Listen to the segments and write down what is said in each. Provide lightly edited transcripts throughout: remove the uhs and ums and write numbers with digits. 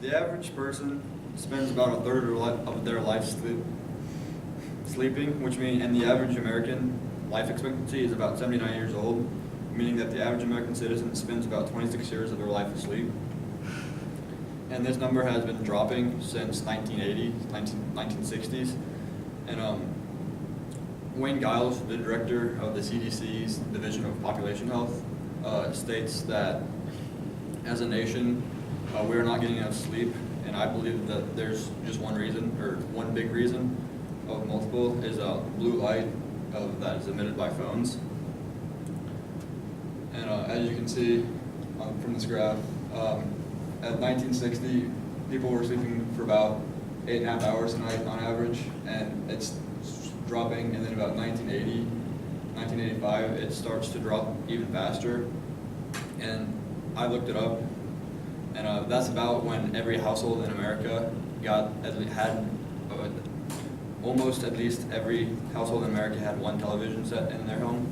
The average person spends about a third of their life sleeping, which means, and the average American life expectancy is about 79 years old, meaning that the average American citizen spends about 26 years of their life asleep. And this number has been dropping since 1960s. And Wayne Giles, the director of the CDC's Division of Population Health, states that as a nation, we are not getting enough sleep, and I believe that there's just one reason, or one big reason of multiple, is blue light that is emitted by phones. And as you can see from this graph, at 1960, people were sleeping for about 8.5 hours a night on average, and it's dropping, and then about 1980, 1985, it starts to drop even faster. And I looked it up, and that's about when every household in America almost at least every household in America had one television set in their home.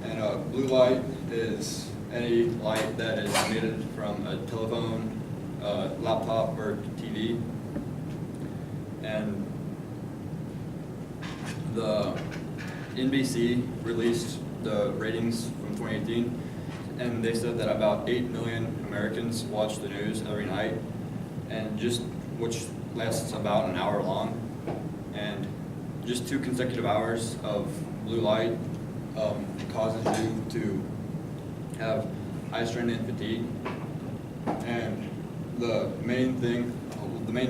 And blue light is any light that is emitted from a telephone, laptop, or TV. And the NBC released the ratings from 2018, and they said that about 8 million Americans watch the news every night, and which lasts about an hour long. And just 2 consecutive hours of blue light causes you to have eye strain and fatigue. And the main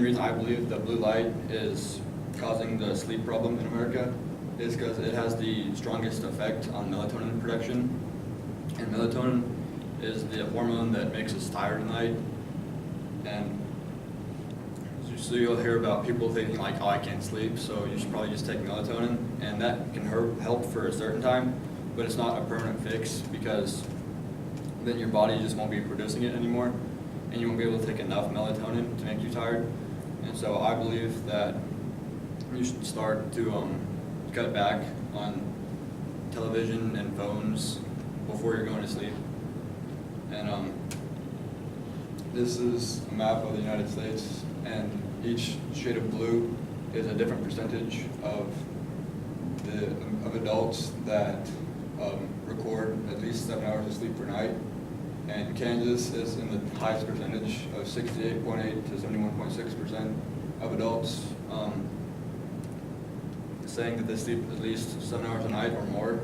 reason I believe that blue light is causing the sleep problem in America is because it has the strongest effect on melatonin production. And melatonin is the hormone that makes us tired at night. And so you'll hear about people thinking like, oh, I can't sleep, so you should probably just take melatonin. And that can help for a certain time, but it's not a permanent fix, because then your body just won't be producing it anymore, and you won't be able to take enough melatonin to make you tired. And so I believe that you should start to cut back on television and phones before you're going to sleep. And this is a map of the United States, and each shade of blue is a different percentage of adults that record at least 7 hours of sleep per night. And Kansas is in the highest percentage of 68.8 to 71.6% of adults saying that they sleep at least 7 hours a night or more.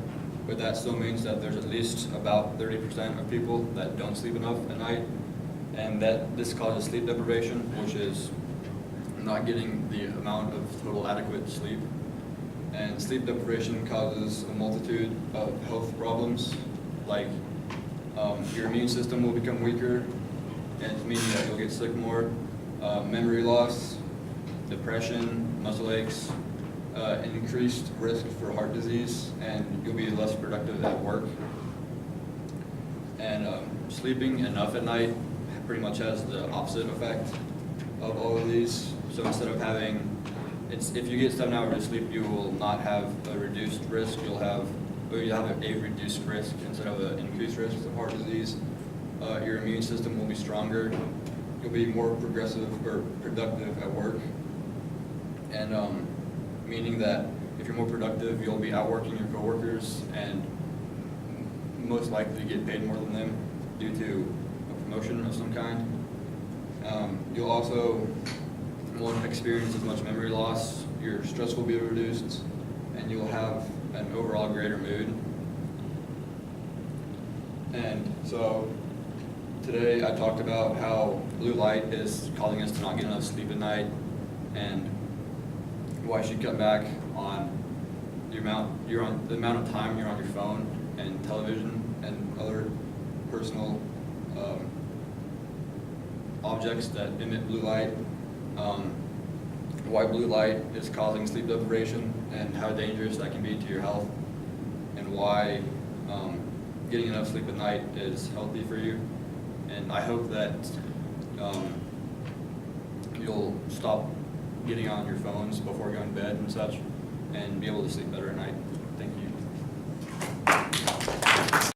But that still means that there's at least about 30% of people that don't sleep enough at night, and that this causes sleep deprivation, which is not getting the amount of total adequate sleep. And sleep deprivation causes a multitude of health problems, like your immune system will become weaker, and meaning that you'll get sick more, memory loss, depression, muscle aches, an increased risk for heart disease, and you'll be less productive at work. And sleeping enough at night pretty much has the opposite effect of all of these. So instead of if you get 7 hours of sleep, you will not have a reduced risk. You'll have a reduced risk instead of an increased risk of heart disease. Your immune system will be stronger. You'll be more productive at work. And meaning that if you're more productive, you'll be outworking your coworkers and most likely get paid more than them due to a promotion of some kind. You'll also won't experience as much memory loss, your stress will be reduced, and you'll have an overall greater mood. And so today I talked about how blue light is causing us to not get enough sleep at night, and why you should cut back on the amount of time you're on your phone and television and other personal objects that emit blue light. Why blue light is causing sleep deprivation and how dangerous that can be to your health, and why getting enough sleep at night is healthy for you. And I hope that you'll stop getting on your phones before going to bed and such, and be able to sleep better at night.